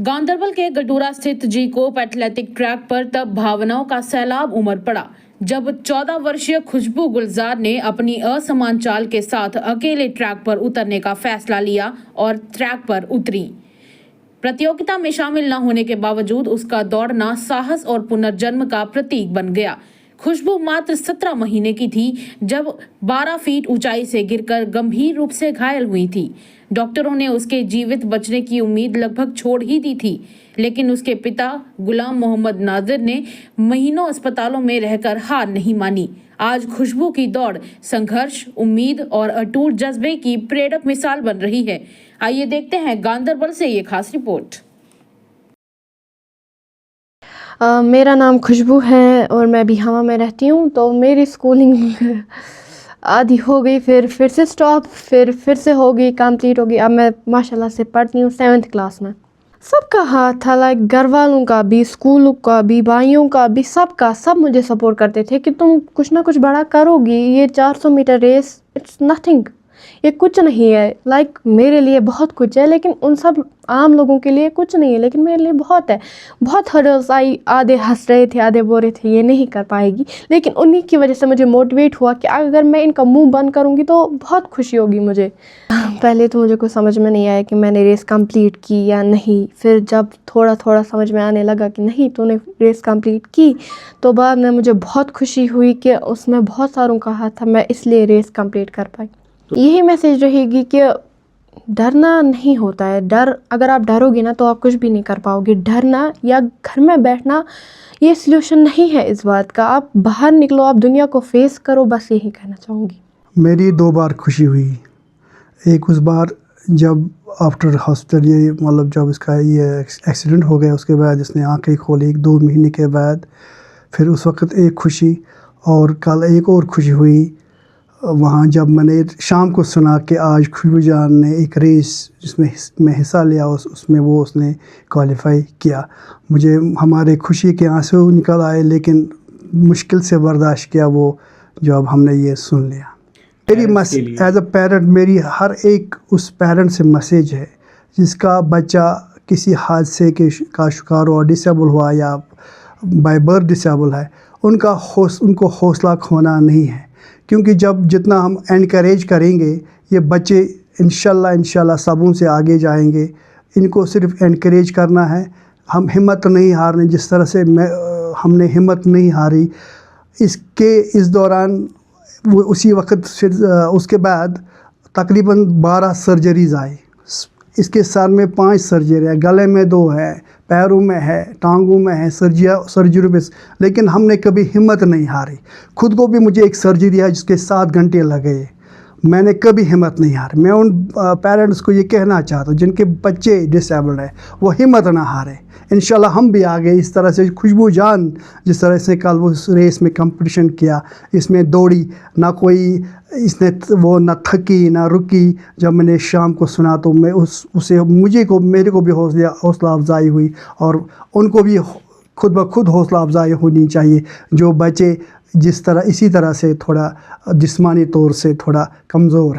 गांदरबल के गडूरा स्थित जीकोप athletic track पर तब भावनाओं का सैलाब उमड़ पड़ा जब 14 वर्षीय खुशबू गुलजार ने अपनी असमान चाल के साथ अकेले ट्रैक पर उतरने का फैसला लिया और ट्रैक पर उतरी। प्रतियोगिता में शामिल न होने के बावजूद उसका दौड़ना साहस और पुनर्जन्म का प्रतीक बन गया। खुशबू मात्र 17 महीने की थी जब 12 फीट ऊंचाई से गिरकर गंभीर रूप से घायल हुई थी। डॉक्टरों ने उसके जीवित बचने की उम्मीद लगभग छोड़ ही दी थी, लेकिन उसके पिता गुलाम मोहम्मद नाजिर ने महीनों अस्पतालों में रहकर हार नहीं मानी। आज खुशबू की दौड़ संघर्ष, उम्मीद और अटूट जज्बे की प्रेरक मिसाल बन रही है। आइए देखते हैं गांदरबल से ये खास रिपोर्ट। मेरा नाम खुशबू है और मैं बिहावा में रहती हूँ। तो मेरी स्कूलिंग आधी हो गई, फिर से स्टॉप, फिर से हो गई, कंप्लीट हो गई। अब मैं माशाल्लाह से पढ़ती हूँ 7th क्लास में। सबका हाथ था, लाइक घर वालों का भी, स्कूल का भी, भाइयों का भी, सब मुझे सपोर्ट करते थे कि तुम कुछ ना कुछ बड़ा करोगी। ये 400 मीटर रेस इट्स नथिंग, ये कुछ नहीं है। लाइक मेरे लिए बहुत कुछ है, लेकिन उन सब आम लोगों के लिए कुछ नहीं है, लेकिन मेरे लिए बहुत है। बहुत हर्डल्स आई, आधे हंस रहे थे, आधे बोल रहे थे ये नहीं कर पाएगी, लेकिन उन्हीं की वजह से मुझे मोटिवेट हुआ कि अगर मैं इनका मुंह बंद करूँगी तो बहुत खुशी होगी मुझे। पहले तो मुझे कुछ समझ में नहीं आया कि मैंने रेस कंप्लीट की या नहीं। फिर जब थोड़ा थोड़ा समझ में आने लगा कि नहीं तूने रेस कंप्लीट की, तो बाद में मुझे बहुत खुशी हुई कि उसमें बहुत सारों का हाथ था, मैं इसलिए रेस कंप्लीट कर पाई। यही मैसेज रहेगी कि डरना नहीं होता है। डर, अगर आप डरोगे ना तो आप कुछ भी नहीं कर पाओगे। डरना या घर में बैठना ये सल्यूशन नहीं है इस बात का। आप बाहर निकलो, आप दुनिया को फेस करो, बस यही कहना चाहूँगी। मेरी 2 बार खुशी हुई। एक उस बार जब आफ्टर हॉस्पिटल, ये मतलब जब इसका ये एक्सीडेंट हो गया, उसके बाद इसने आंखें खोली 2 महीने के बाद, फिर उस वक्त एक खुशी। और कल एक और खुशी हुई वहाँ जब मैंने शाम को सुना कि आज खुशबू जान ने एक रेस जिसमें मैं हिस्सा लिया, उसमें उसने क्वालिफाई किया। मुझे हमारे खुशी के आंसू निकल आए, लेकिन मुश्किल से बर्दाश्त किया वो जब हमने ये सुन लिया। मेरी एज अ पेरेंट, मेरी हर एक उस पेरेंट से मैसेज है जिसका बच्चा किसी हादसे का शिकार हुआ, डिसेबल हुआ या बाय बर्थ डिसेबल है, उनको हौसला खोना नहीं है। क्योंकि जितना हम एनकरेज करेंगे, ये बच्चे इंशाल्लाह सबों से आगे जाएंगे। इनको सिर्फ एनकरेज करना है, हम हिम्मत नहीं हारनी। जिस तरह से हमने हिम्मत नहीं हारी इस दौरान, वो उसी वक्त फिर उसके बाद तकरीबन 12 सर्जरीज़ आई। इसके सर में 5 सर्जरी है, गले में 2 है, पैरों में है, टांगों में है, सर्जरी में। लेकिन हमने कभी हिम्मत नहीं हारी। खुद को भी मुझे एक सर्जरी है जिसके 7 घंटे लगे, मैंने कभी हिम्मत नहीं हारी। मैं उन पेरेंट्स को ये कहना चाहता हूँ जिनके बच्चे डिसेबल्ड है, वो हिम्मत ना हारे। इंशाल्लाह हम भी आगे इस तरह से खुशबू जान जिस तरह से कल वो रेस में कंपटीशन किया, इसमें दौड़ी ना, कोई इसने वो ना थकी ना रुकी। जब मैंने शाम को सुना तो मैं मेरे को भी हौसला अफजाई हुई, और उनको भी खुद ब खुद हौसला अफजाई होनी चाहिए जो बच्चे इसी तरह से थोड़ा जिस्मानी तौर से थोड़ा कमज़ोर है।